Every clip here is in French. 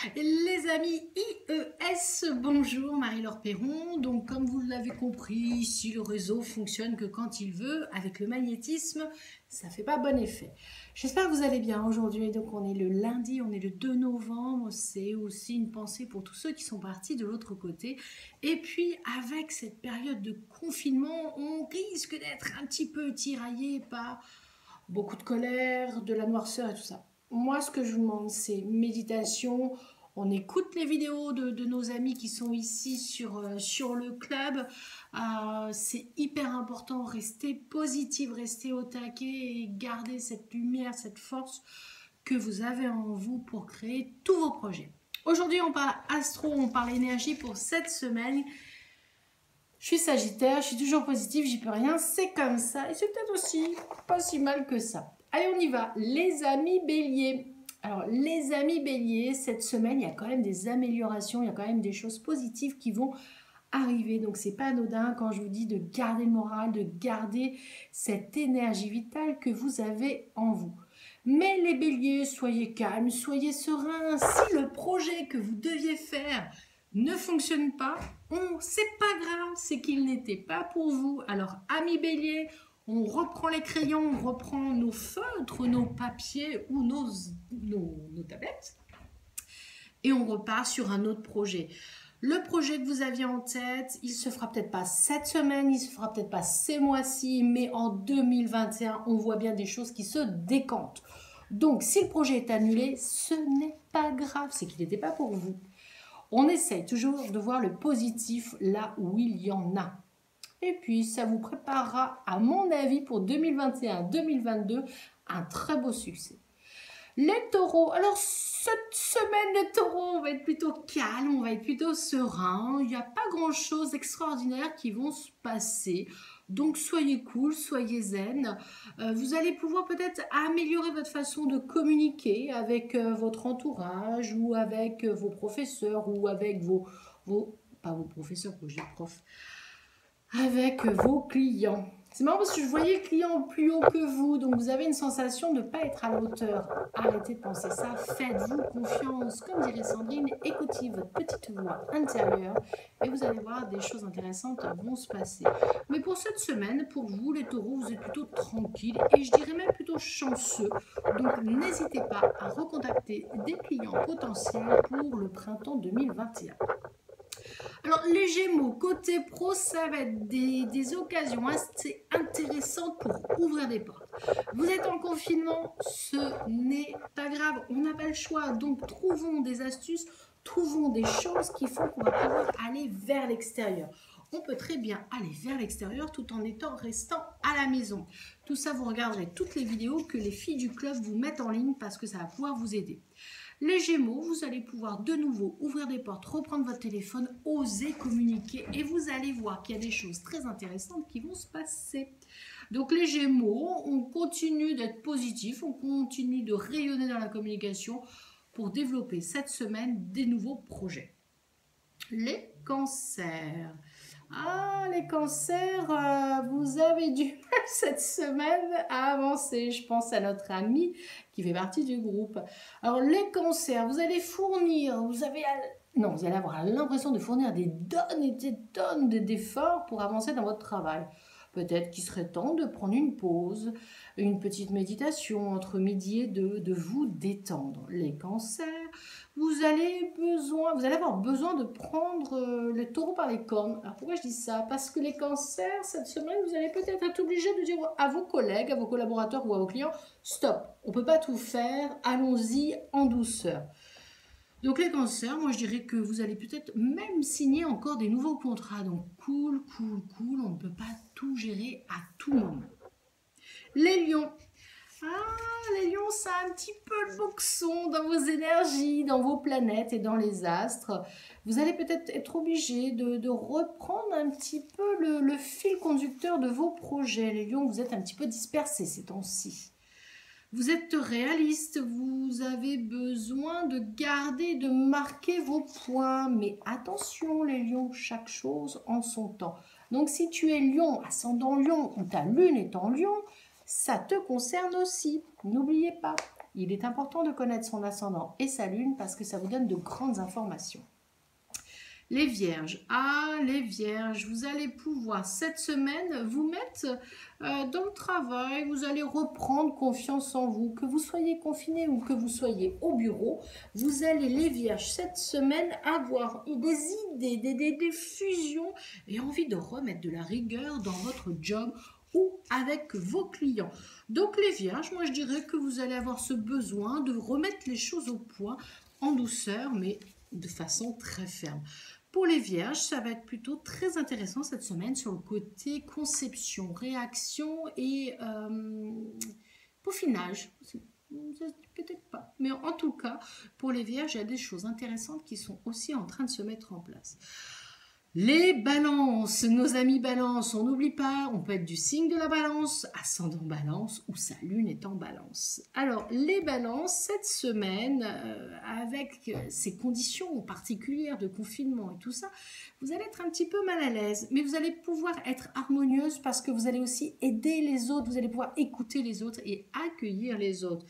Les amis IES, bonjour Marie-Laure Perron. Donc comme vous l'avez compris, ici le réseau fonctionne que quand il veut. Avec le magnétisme, ça fait pas bon effet. J'espère que vous allez bien aujourd'hui. Donc on est le lundi, on est le 2 novembre. C'est aussi une pensée pour tous ceux qui sont partis de l'autre côté. Et puis avec cette période de confinement, on risque d'être un petit peu tiraillé par beaucoup de colère, de la noirceur et tout ça. Moi, ce que je vous demande, c'est méditation. On écoute les vidéos de nos amis qui sont ici sur le club. C'est hyper important. Restez positive, restez au taquet et gardez cette lumière, cette force que vous avez en vous pour créer tous vos projets. Aujourd'hui, on parle astro, on parle énergie pour cette semaine. Je suis Sagittaire, je suis toujours positive, j'y peux rien, c'est comme ça. Et c'est peut-être aussi pas si mal que ça. Allez, on y va. Les amis Bélier. Alors, les amis Bélier, cette semaine, il y a quand même des améliorations, il y a quand même des choses positives qui vont arriver. Donc, c'est pas anodin quand je vous dis de garder le moral, de garder cette énergie vitale que vous avez en vous. Mais les Béliers, soyez calmes, soyez sereins. Si le projet que vous deviez faire ne fonctionne pas, c'est pas grave, c'est qu'il n'était pas pour vous. Alors, amis Bélier, on reprend les crayons, on reprend nos feutres, nos papiers ou nos tablettes et on repart sur un autre projet. Le projet que vous aviez en tête, il se fera peut-être pas cette semaine, il se fera peut-être pas ces mois-ci, mais en 2021, on voit bien des choses qui se décantent. Donc, si le projet est annulé, ce n'est pas grave, c'est qu'il n'était pas pour vous. On essaye toujours de voir le positif là où il y en a. Et puis, ça vous préparera, à mon avis, pour 2021-2022, un très beau succès. Les taureaux, alors cette semaine les taureaux, on va être plutôt calme, on va être plutôt serein, il n'y a pas grand chose d'extraordinaire qui vont se passer, donc soyez cool, soyez zen, vous allez pouvoir peut-être améliorer votre façon de communiquer avec votre entourage ou avec vos professeurs ou avec pas vos professeurs, j'ai prof, avec vos clients. C'est marrant parce que je voyais le client plus haut que vous, donc vous avez une sensation de ne pas être à la hauteur. Arrêtez de penser ça, faites-vous confiance. Comme dirait Sandrine, écoutez votre petite voix intérieure et vous allez voir des choses intéressantes vont se passer. Mais pour cette semaine, pour vous les taureaux, vous êtes plutôt tranquille et je dirais même plutôt chanceux. Donc n'hésitez pas à recontacter des clients potentiels pour le printemps 2021. Alors les Gémeaux, côté pro, ça va être des occasions assez intéressantes pour ouvrir des portes. Vous êtes en confinement, ce n'est pas grave, on n'a pas le choix. Donc trouvons des astuces, trouvons des choses qui font qu'on va pouvoir aller vers l'extérieur. On peut très bien aller vers l'extérieur tout en restant à la maison. Tout ça, vous regarderez toutes les vidéos que les filles du club vous mettent en ligne parce que ça va pouvoir vous aider. Les Gémeaux, vous allez pouvoir de nouveau ouvrir des portes, reprendre votre téléphone, oser communiquer et vous allez voir qu'il y a des choses très intéressantes qui vont se passer. Donc les Gémeaux, on continue d'être positif, on continue de rayonner dans la communication pour développer cette semaine des nouveaux projets. Les Cancers. Ah, les cancers, vous avez du mal cette semaine à avancer. Je pense à notre ami qui fait partie du groupe. Alors, les cancers, vous allez fournir, vous allez avoir l'impression de fournir des tonnes et des tonnes d'efforts pour avancer dans votre travail. Peut-être qu'il serait temps de prendre une pause, une petite méditation entre midi et 2, de vous détendre. Les cancers, vous allez avoir besoin de prendre les taureaux par les cornes. Alors pourquoi je dis ça? Parce que les cancers, cette semaine, vous allez peut-être être obligé de dire à vos collègues, à vos collaborateurs ou à vos clients, stop, on ne peut pas tout faire, allons-y en douceur. Donc les cancers, moi je dirais que vous allez peut-être même signer encore des nouveaux contrats. Donc cool, on ne peut pas tout gérer à tout moment. Les lions. Ah, les lions, ça a un petit peu le boxon dans vos énergies, dans vos planètes et dans les astres. Vous allez peut-être être obligé de reprendre un petit peu le fil conducteur de vos projets. Les lions, vous êtes un petit peu dispersés ces temps-ci. Vous êtes réaliste, vous avez besoin de garder, de marquer vos points. Mais attention les lions, chaque chose en son temps. Donc si tu es lion, ascendant lion, ou ta lune est en lion, ça te concerne aussi. N'oubliez pas, Il est important de connaître son ascendant et sa lune parce que ça vous donne de grandes informations. Les vierges, les vierges, vous allez pouvoir cette semaine vous mettre dans le travail, vous allez reprendre confiance en vous, que vous soyez confiné ou que vous soyez au bureau, vous allez les vierges cette semaine avoir des idées, des fusions et envie de remettre de la rigueur dans votre job ou avec vos clients. Donc les vierges, moi je dirais que vous allez avoir ce besoin de remettre les choses au point en douceur mais de façon très ferme. Pour les vierges, ça va être plutôt très intéressant cette semaine sur le côté conception, réaction et peaufinage. Peut-être pas. Mais en tout cas, pour les vierges, il y a des choses intéressantes qui sont aussi en train de se mettre en place. Les balances, nos amis balance, on n'oublie pas, on peut être du signe de la balance, ascendant balance ou sa lune est en balance. Alors les balances, cette semaine, avec ces conditions particulières de confinement et tout ça, vous allez être un petit peu mal à l'aise, mais vous allez pouvoir être harmonieuse parce que vous allez aussi aider les autres, vous allez pouvoir écouter les autres et accueillir les autres.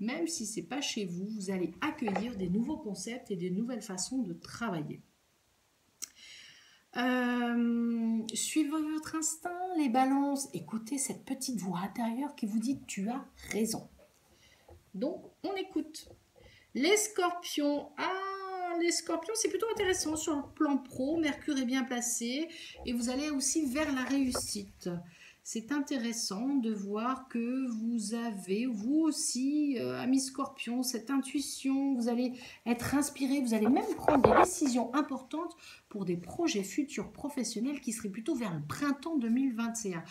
Même si ce n'est pas chez vous, vous allez accueillir des nouveaux concepts et des nouvelles façons de travailler. Suivez votre instinct, les balances, écoutez cette petite voix intérieure qui vous dit tu as raison. Donc on écoute. Les scorpions, les scorpions c'est plutôt intéressant sur le plan pro, Mercure est bien placé et vous allez aussi vers la réussite. C'est intéressant de voir que vous avez, vous aussi, amis scorpions, cette intuition, vous allez être inspiré, vous allez même prendre des décisions importantes pour des projets futurs professionnels qui seraient plutôt vers le printemps 2021.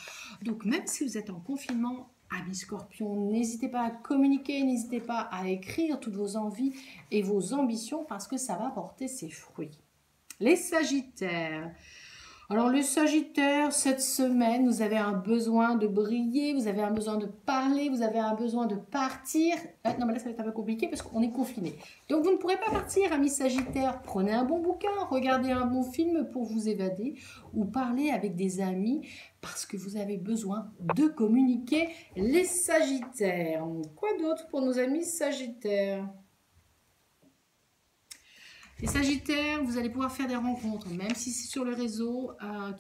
Donc même si vous êtes en confinement, amis scorpions, n'hésitez pas à communiquer, n'hésitez pas à écrire toutes vos envies et vos ambitions parce que ça va porter ses fruits. Les sagittaires. Alors le Sagittaire, cette semaine, vous avez un besoin de briller, vous avez un besoin de parler, vous avez un besoin de partir. Non mais là ça va être un peu compliqué parce qu'on est confiné. Donc vous ne pourrez pas partir, amis Sagittaires. Prenez un bon bouquin, regardez un bon film pour vous évader ou parlez avec des amis parce que vous avez besoin de communiquer. Les Sagittaires. Quoi d'autre pour nos amis Sagittaires ? Les Sagittaires, vous allez pouvoir faire des rencontres, même si c'est sur le réseau,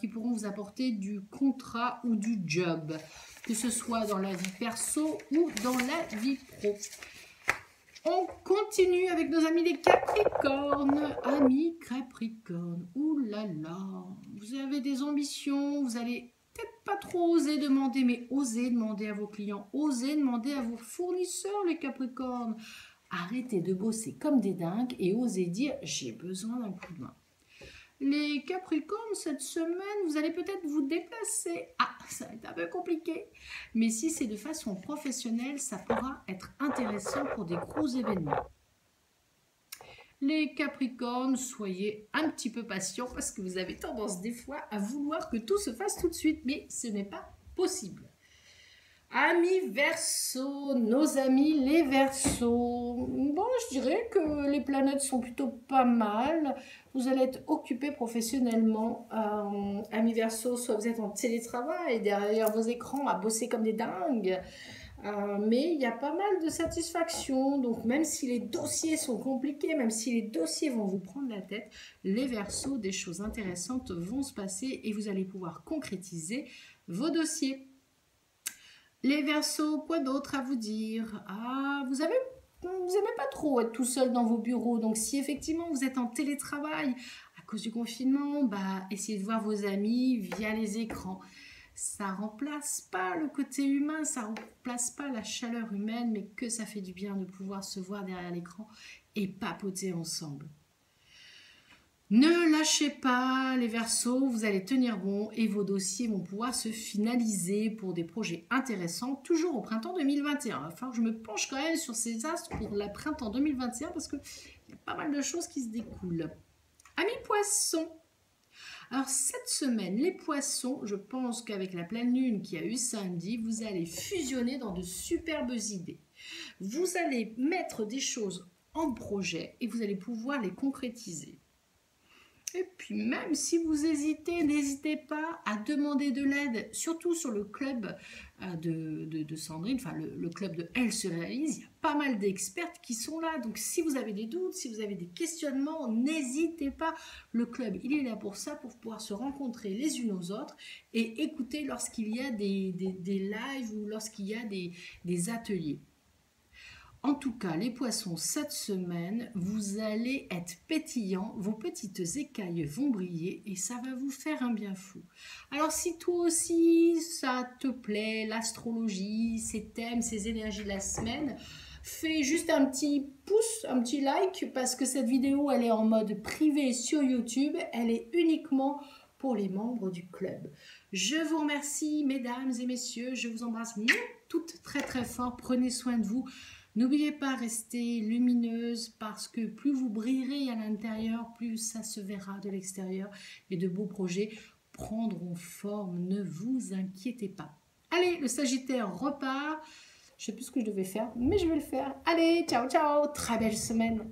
qui pourront vous apporter du contrat ou du job, que ce soit dans la vie perso ou dans la vie pro. On continue avec nos amis les Capricornes. Amis Capricornes, ouh là là, vous avez des ambitions, vous allez peut-être pas trop oser demander, mais osez demander à vos clients, osez demander à vos fournisseurs les Capricornes. Arrêtez de bosser comme des dingues et osez dire « j'ai besoin d'un coup de main ». Les Capricornes, cette semaine, vous allez peut-être vous déplacer. Ça va être un peu compliqué. Mais si c'est de façon professionnelle, ça pourra être intéressant pour des gros événements. Les Capricornes, soyez un petit peu patients parce que vous avez tendance des fois à vouloir que tout se fasse tout de suite. Mais ce n'est pas possible. Amis Verseaux, nos amis les Verseaux. Bon, je dirais que les planètes sont plutôt pas mal. Vous allez être occupés professionnellement. Amis Verseaux, soit vous êtes en télétravail derrière vos écrans à bosser comme des dingues. Mais il y a pas mal de satisfaction. Donc même si les dossiers sont compliqués, même si les dossiers vont vous prendre la tête, les Verseaux, des choses intéressantes vont se passer et vous allez pouvoir concrétiser vos dossiers. Les Verseaux, quoi d'autre à vous dire? Vous n'aimez pas trop être tout seul dans vos bureaux. Donc, si effectivement vous êtes en télétravail à cause du confinement, essayez de voir vos amis via les écrans. Ça ne remplace pas le côté humain, ça ne remplace pas la chaleur humaine, mais que ça fait du bien de pouvoir se voir derrière l'écran et papoter ensemble. Ne lâchez pas les Verseaux, vous allez tenir bon et vos dossiers vont pouvoir se finaliser pour des projets intéressants, toujours au printemps 2021. Il va falloir que je me penche quand même sur ces astres pour le printemps 2021 parce qu'il y a pas mal de choses qui se découlent. Amis Poissons, alors cette semaine, les Poissons, je pense qu'avec la pleine lune qui a eu samedi, vous allez fusionner dans de superbes idées. Vous allez mettre des choses en projet et vous allez pouvoir les concrétiser. Et puis même si vous hésitez, n'hésitez pas à demander de l'aide, surtout sur le club de Sandrine, enfin le club de Elle se réalise. Il y a pas mal d'expertes qui sont là. Donc si vous avez des doutes, si vous avez des questionnements, n'hésitez pas. Le club, il est là pour ça, pour pouvoir se rencontrer les unes aux autres et écouter lorsqu'il y a des lives ou lorsqu'il y a des ateliers. En tout cas, les poissons, cette semaine, vous allez être pétillants, vos petites écailles vont briller et ça va vous faire un bien fou. Alors si toi aussi, ça te plaît, l'astrologie, ces thèmes, ces énergies de la semaine, fais juste un petit pouce, un petit like, parce que cette vidéo, elle est en mode privé sur YouTube, elle est uniquement pour les membres du club. Je vous remercie, mesdames et messieurs, je vous embrasse toutes très très fort, prenez soin de vous. N'oubliez pas, rester lumineuse parce que plus vous brillerez à l'intérieur, plus ça se verra de l'extérieur et de beaux projets prendront forme. Ne vous inquiétez pas. Allez, le Sagittaire repart. Je ne sais plus ce que je devais faire, mais je vais le faire. Allez, ciao, ciao. Très belle semaine.